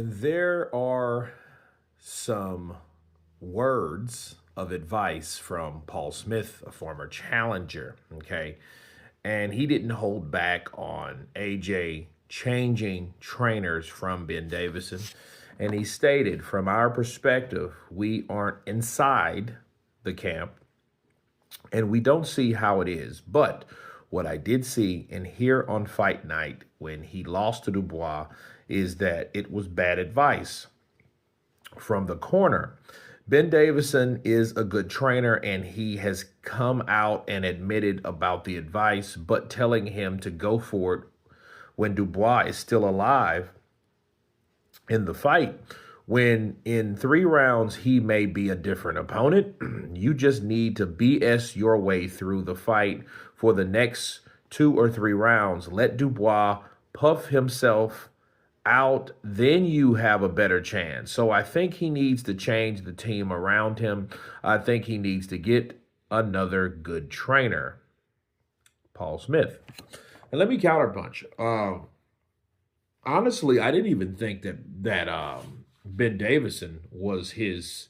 And there are some words of advice from Paul Smith, a former challenger. Okay. And he didn't hold back on AJ changing trainers from Ben Davidson. And he stated, from our perspective, we aren't inside the camp and we don't see how it is. But what I did see and hear on fight night when he lost to Dubois is that it was bad advice from the corner. Ben Davidson is a good trainer, and he has come out and admitted about the advice, but telling him to go for it when Dubois is still alive in the fight. When in 3 rounds, he may be a different opponent. You just need to BS your way through the fight for the next 2 or 3 rounds. Let Dubois puff himself out, then you have a better chance. So I think he needs to change the team around him. I think he needs to get another good trainer. Paul Smith. And let me counterpunch. Honestly, I didn't even think that Ben Davidson was his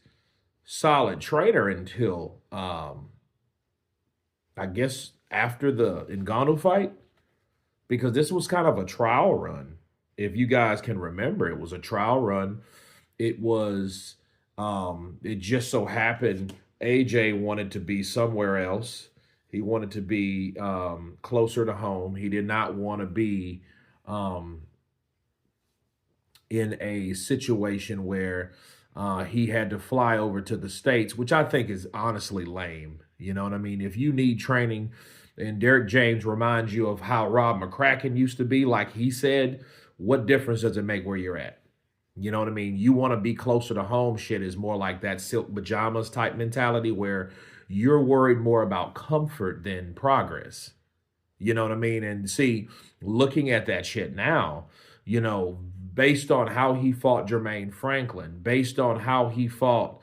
solid trainer until I guess after the Ngannou fight, because this was kind of a trial run. If you guys can remember, it was a trial run. It was, it just so happened AJ wanted to be somewhere else. He wanted to be closer to home. He did not want to be in a situation where he had to fly over to the States, which I think is honestly lame. You know what I mean? If you need training, and Derek James reminds you of how Rob McCracken used to be, like he said, what difference does it make where you're at? You know what I mean? You want to be closer to home. Shit is more like that silk pajamas type mentality where you're worried more about comfort than progress. You know what I mean? And see, looking at that shit now, you know, based on how he fought Jermaine Franklin, based on how he fought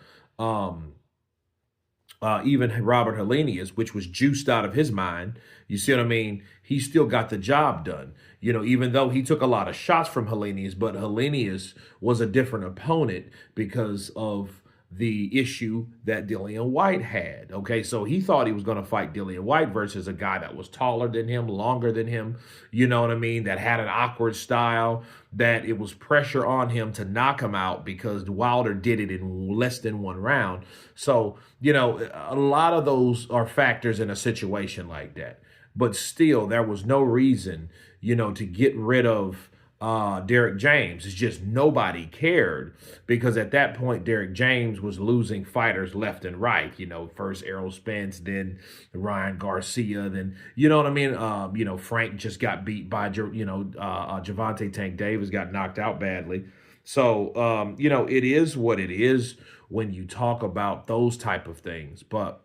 even Robert Helenius, which was juiced out of his mind. You see what I mean? He still got the job done. You know, even though he took a lot of shots from Helenius, but Helenius was a different opponent because of the issue that Dillian White had. Okay, so he thought he was going to fight Dillian White versus a guy that was taller than him, longer than him, you know what I mean, that had an awkward style, that it was pressure on him to knock him out because Wilder did it in less than 1 round. So, you know, a lot of those are factors in a situation like that. But still, there was no reason, you know, to get rid of Derek James. It's just nobody cared because at that point, Derek James was losing fighters left and right. You know, first Errol Spence, then Ryan Garcia, then, you know what I mean? You know, Frank just got beat by, Javante Tank Davis got knocked out badly. So, you know, it is what it is when you talk about those type of things. But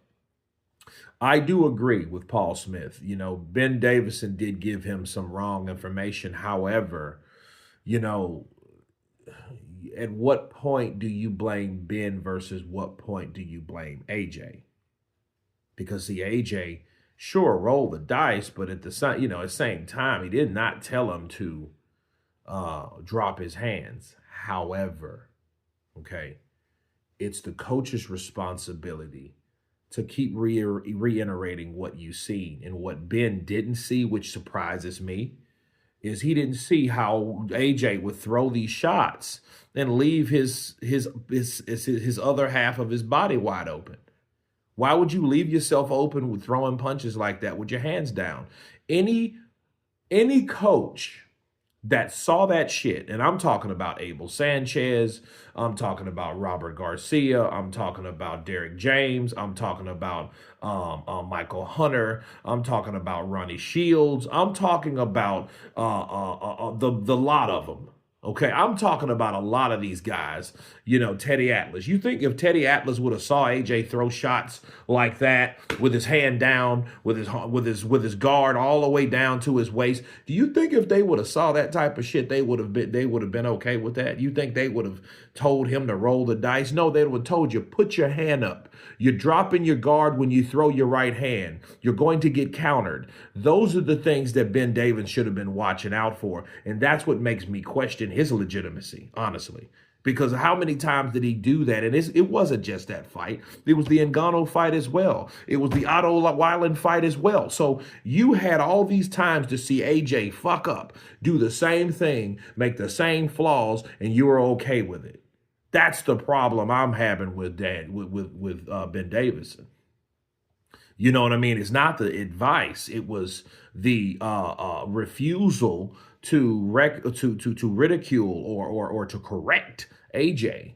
I do agree with Paul Smith. You know, Ben Davidson did give him some wrong information. However, you know, at what point do you blame Ben versus what point do you blame AJ? Because see, AJ sure rolled the dice, but at the same time, he did not tell him to drop his hands. However, okay, it's the coach's responsibility to keep reiterating what you see. And what Ben didn't see, which surprises me, is he didn't see how AJ would throw these shots and leave his other half of his body wide open. Why would you leave yourself open with throwing punches like that with your hands down? Any coach that saw that shit, and I'm talking about Abel Sanchez, I'm talking about Robert Garcia, I'm talking about Derek James, I'm talking about Michael Hunter, I'm talking about Ronnie Shields, I'm talking about the lot of them. Okay, I'm talking about a lot of these guys, you know, Teddy Atlas. You think if Teddy Atlas would have saw AJ throw shots like that with his hand down, with his guard all the way down to his waist, do you think if they would have saw that type of shit, they would have been okay with that? You think they would have told him to roll the dice? No, they would have told you, put your hand up. You're dropping your guard when you throw your right hand. You're going to get countered. Those are the things that Ben Davis should have been watching out for. And that's what makes me question his legitimacy, honestly. Because how many times did he do that? And it wasn't just that fight. It was the Ngannou fight as well. It was the Otto Weiland fight as well. So you had all these times to see AJ fuck up, do the same thing, make the same flaws, and you were okay with it. That's the problem I'm having with Ben Davidson. You know what I mean? It's not the advice. It was the refusal to ridicule or to correct AJ,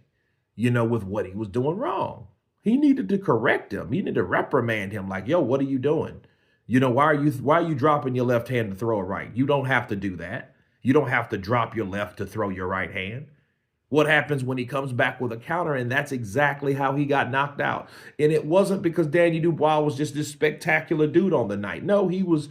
with what he was doing wrong. He needed to correct him. He needed to reprimand him like, yo, what are you doing? Why are you dropping your left hand to throw a right? You don't have to do that. You don't have to drop your left to throw your right hand. What happens when he comes back with a counter? And that's exactly how he got knocked out. And it wasn't because Danny Dubois was just this spectacular dude on the night. No, he was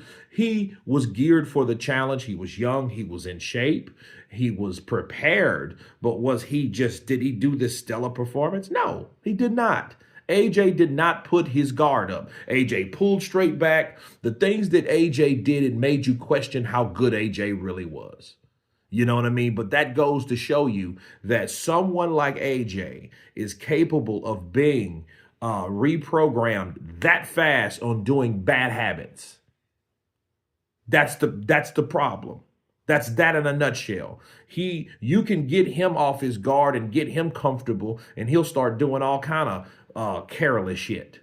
geared for the challenge. He was young. He was in shape. He was prepared. But did he do this stellar performance? No, he did not. AJ did not put his guard up. AJ pulled straight back. The things that AJ did, it made you question how good AJ really was. You know what I mean? But that goes to show you that someone like AJ is capable of being reprogrammed that fast on doing bad habits. That's the problem. That's that in a nutshell. You can get him off his guard and get him comfortable, and he'll start doing all kind of careless shit.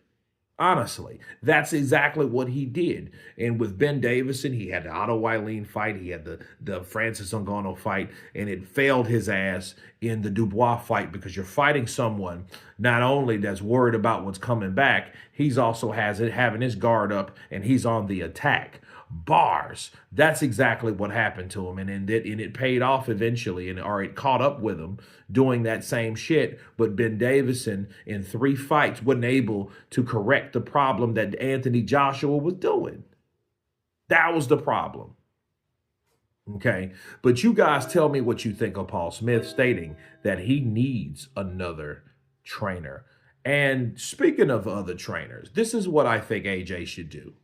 Honestly, that's exactly what he did. And with Ben Davidson, he had the Otto Weiland fight. He had the Francis Ngannou fight, and it failed his ass in the Dubois fight because you're fighting someone not only that's worried about what's coming back, he's also having his guard up, and he's on the attack. Bars. That's exactly what happened to him, and it paid off eventually, or it caught up with him doing that same shit. But Ben Davidson in 3 fights wasn't able to correct the problem that Anthony Joshua was doing. That was the problem. Okay, but you guys tell me what you think of Paul Smith stating that he needs another trainer. And speaking of other trainers, this is what I think AJ should do.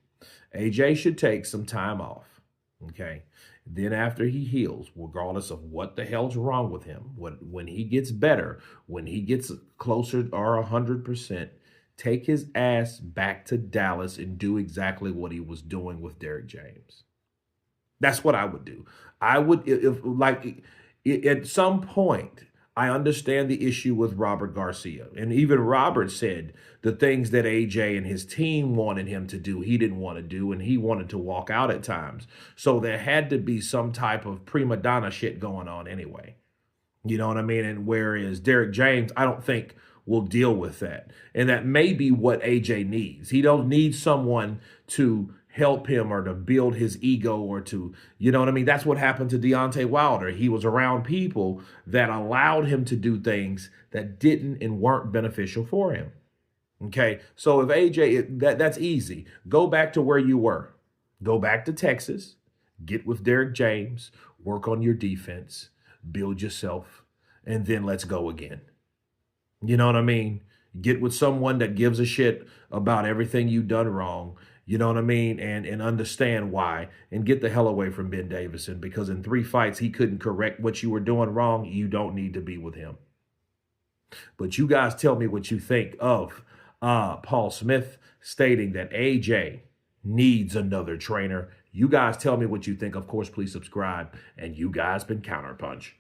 AJ should take some time off, okay? Then after he heals, regardless of what the hell's wrong with him, when he gets better, when he gets closer or 100%, take his ass back to Dallas and do exactly what he was doing with Derrick James. That's what I would do. I would, at some point, I understand the issue with Robert Garcia. And even Robert said the things that AJ and his team wanted him to do, he didn't want to do, and he wanted to walk out at times. So there had to be some type of prima donna shit going on anyway. You know what I mean? And whereas Derrick James, I don't think will deal with that. And that may be what AJ needs. He don't need someone to help him or to build his ego or to, you know what I mean? That's what happened to Deontay Wilder. He was around people that allowed him to do things that didn't and weren't beneficial for him. Okay, so if AJ, that's easy. Go back to where you were. Go back to Texas, get with Derrick James, work on your defense, build yourself, and then let's go again. You know what I mean? Get with someone that gives a shit about everything you've done wrong. You know what I mean? And understand why. And get the hell away from Ben Davidson, because in 3 fights, he couldn't correct what you were doing wrong. You don't need to be with him. But you guys tell me what you think of Paul Smith stating that AJ needs another trainer. You guys tell me what you think. Of course, please subscribe. And you guys been Counterpunch.